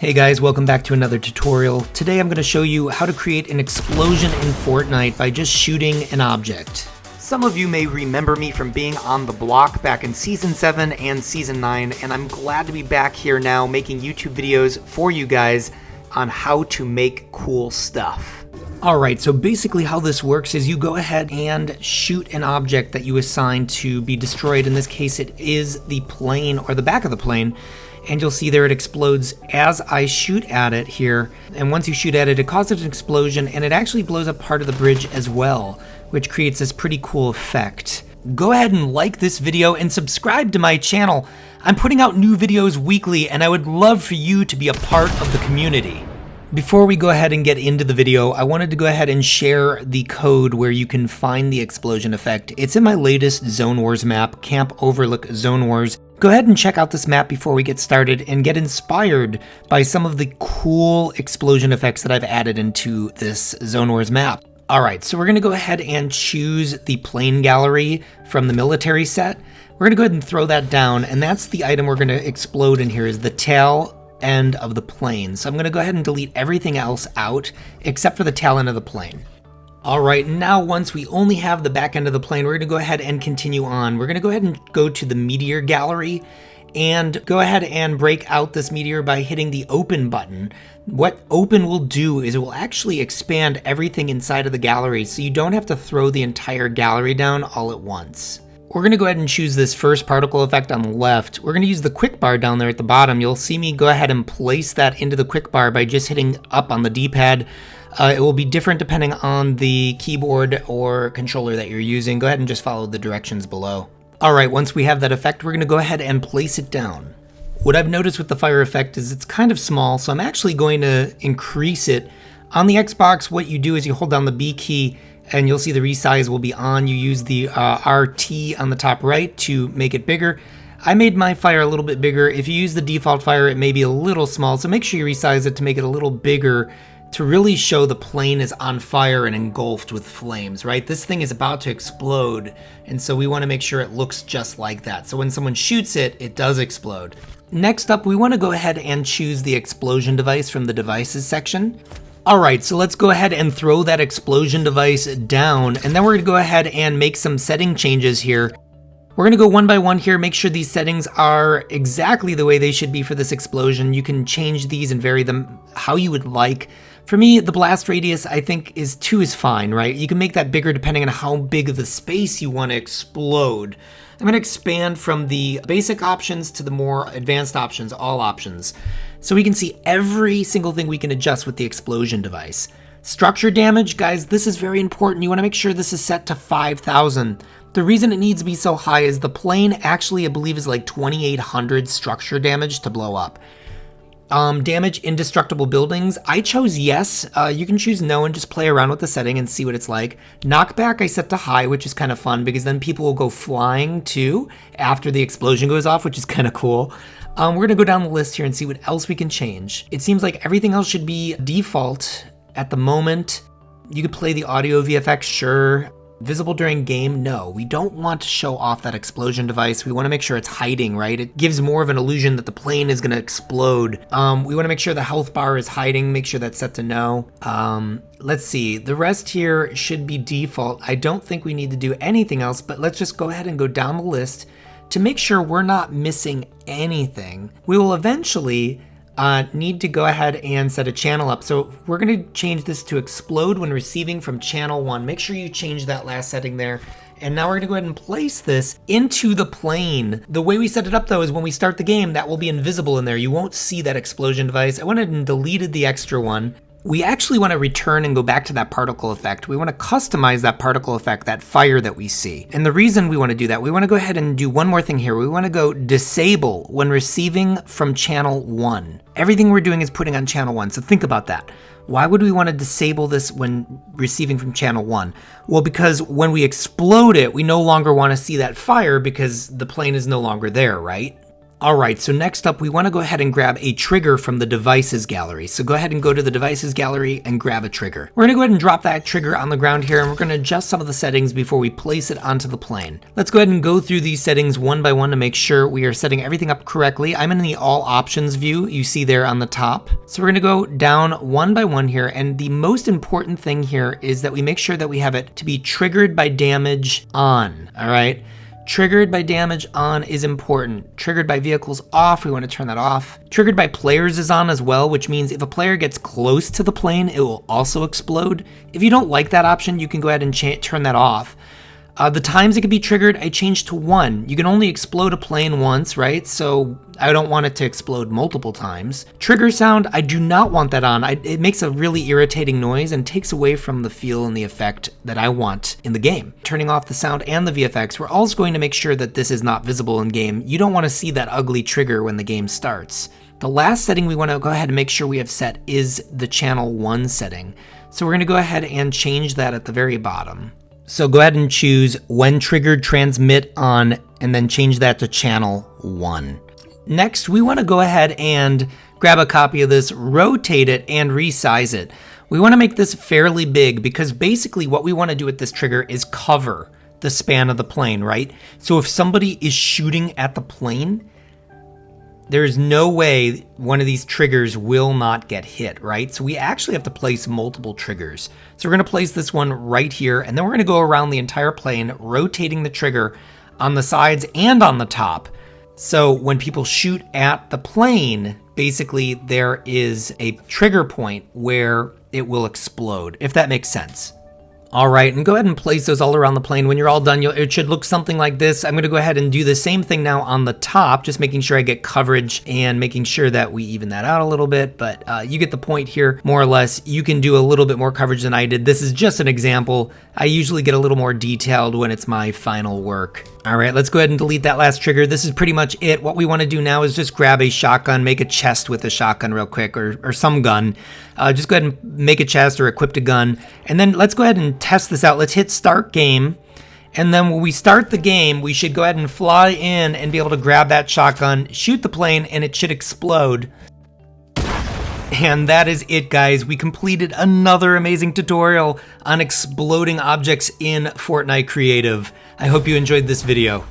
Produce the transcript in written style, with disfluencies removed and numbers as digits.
Hey guys, welcome back to another tutorial. Today I'm going to show you how to create an explosion in Fortnite by just shooting an object. Some of you may remember me from being on the block back in Season 7 and Season 9, and I'm glad to be back here now making YouTube videos for you guys on how to make cool stuff. Alright, so basically how this works is you go ahead and shoot an object that you assign to be destroyed. In this case it is the plane or the back of the plane. And you'll see there it explodes as I shoot at it here. And once you shoot at it, it causes an explosion and it actually blows up part of the bridge as well, which creates this pretty cool effect. Go ahead and like this video and subscribe to my channel. I'm putting out new videos weekly and I would love for you to be a part of the community. Before we go ahead and get into the video, I wanted to go ahead and share the code where you can find the explosion effect. It's in my latest Zone Wars map, Camp Overlook Zone Wars. Go ahead and check out this map before we get started and get inspired by some of the cool explosion effects that I've added into this Zone Wars map. Alright, so we're going to go ahead and choose the plane gallery from the military set. We're going to go ahead and throw that down, and that's the item we're going to explode in here is the tail end of the plane. So I'm going to go ahead and delete everything else out except for the tail end of the plane. Alright, now once we only have the back end of the plane, we're going to go ahead and continue on. We're going to go ahead and go to the meteor gallery and go ahead and break out this meteor by hitting the open button. What open will do is it will actually expand everything inside of the gallery so you don't have to throw the entire gallery down all at once. We're going to go ahead and choose this first particle effect on the left. We're going to use the quick bar down there at the bottom. You'll see me go ahead and place that into the quick bar by just hitting up on the D-pad. It will be different depending on the keyboard or controller that you're using. Go ahead and just follow the directions below. Alright, once we have that effect, we're going to go ahead and place it down. What I've noticed with the fire effect is it's kind of small, so I'm actually going to increase it. On the Xbox, what you do is you hold down the B key and you'll see the resize will be on. You use the RT on the top right to make it bigger. I made my fire a little bit bigger. If you use the default fire, it may be a little small, so make sure you resize it to make it a little bigger to really show the plane is on fire and engulfed with flames, right? This thing is about to explode, and so we want to make sure it looks just like that. So when someone shoots it, it does explode. Next up, we want to go ahead and choose the explosion device from the devices section. Alright, so let's go ahead and throw that explosion device down, and then we're going to go ahead and make some setting changes here. We're going to go one by one here, make sure these settings are exactly the way they should be for this explosion. You can change these and vary them how you would like. For me, the blast radius, I think, is 2 is fine, right? You can make that bigger depending on how big of the space you want to explode. I'm going to expand from the basic options to the more advanced options, all options. So we can see every single thing we can adjust with the explosion device. Structure damage, guys, this is very important. You want to make sure this is set to 5,000. The reason it needs to be so high is the plane actually, I believe, is like 2,800 structure damage to blow up. Damage indestructible buildings, I chose yes. You can choose no and just play around with the setting and see what it's like. Knockback I set to high, which is kind of fun because then people will go flying too after the explosion goes off, which is kind of cool. We're going to go down the list here and see what else we can change. It seems like everything else should be default at the moment. You could play the audio VFX, sure. Visible during game? No. We don't want to show off that explosion device. We want to make sure it's hiding, right? It gives more of an illusion that the plane is going to explode. We want to make sure the health bar is hiding. Make sure that's set to no. Let's see. The rest here should be default. I don't think we need to do anything else, but let's just go ahead and go down the list to make sure we're not missing anything. We will eventually need to go ahead and set a channel up. So we're going to change this to explode when receiving from channel 1. Make sure you change that last setting there. And now we're going to go ahead and place this into the plane. The way we set it up though is when we start the game, that will be invisible in there. You won't see that explosion device. I went ahead and deleted the extra one. We actually want to return and go back to that particle effect. We want to customize that particle effect, that fire that we see. And the reason we want to do that, we want to go ahead and do one more thing here. We want to go disable when receiving from channel 1. Everything we're doing is putting on channel 1, so think about that. Why would we want to disable this when receiving from channel 1? Well, because when we explode it, we no longer want to see that fire because the plane is no longer there, right? Alright, so next up we want to go ahead and grab a trigger from the devices gallery. So go ahead and go to the devices gallery and grab a trigger. We're going to go ahead and drop that trigger on the ground here, and we're going to adjust some of the settings before we place it onto the plane. Let's go ahead and go through these settings one by one to make sure we are setting everything up correctly. I'm in the all options view you see there on the top. So we're going to go down one by one here, and the most important thing here is that we make sure that we have it to be triggered by damage on. Alright? Triggered by damage on is important. Triggered by vehicles off, we want to turn that off. Triggered by players is on as well, which means if a player gets close to the plane, it will also explode. If you don't like that option, you can go ahead and turn that off. The times it can be triggered, I changed to 1. You can only explode a plane once, right? So I don't want it to explode multiple times. Trigger sound, I do not want that on. It makes a really irritating noise and takes away from the feel and the effect that I want in the game. Turning off the sound and the VFX, we're also going to make sure that this is not visible in game. You don't want to see that ugly trigger when the game starts. The last setting we want to go ahead and make sure we have set is the channel 1 setting. So we're going to go ahead and change that at the very bottom. So go ahead and choose when triggered transmit on, and then change that to channel 1. Next, we want to go ahead and grab a copy of this, rotate it, and resize it. We want to make this fairly big because basically what we want to do with this trigger is cover the span of the plane, right? So if somebody is shooting at the plane, there's no way one of these triggers will not get hit, right? So we actually have to place multiple triggers. So we're going to place this one right here, and then we're going to go around the entire plane, rotating the trigger on the sides and on the top. So when people shoot at the plane, basically there is a trigger point where it will explode, if that makes sense. All right, and go ahead and place those all around the plane. When you're all done, it should look something like this. I'm gonna go ahead and do the same thing now on the top, just making sure I get coverage and making sure that we even that out a little bit, but you get the point here, more or less. You can do a little bit more coverage than I did. This is just an example. I usually get a little more detailed when it's my final work. All right, let's go ahead and delete that last trigger. This is pretty much it. What we wanna do now is just grab a shotgun, make a chest with a shotgun real quick, or some gun. Just go ahead and make a chest or equip a gun. And then let's go ahead and test this out. Let's hit start game. And then when we start the game, we should go ahead and fly in and be able to grab that shotgun, shoot the plane, and it should explode. And that is it, guys. We completed another amazing tutorial on exploding objects in Fortnite Creative. I hope you enjoyed this video.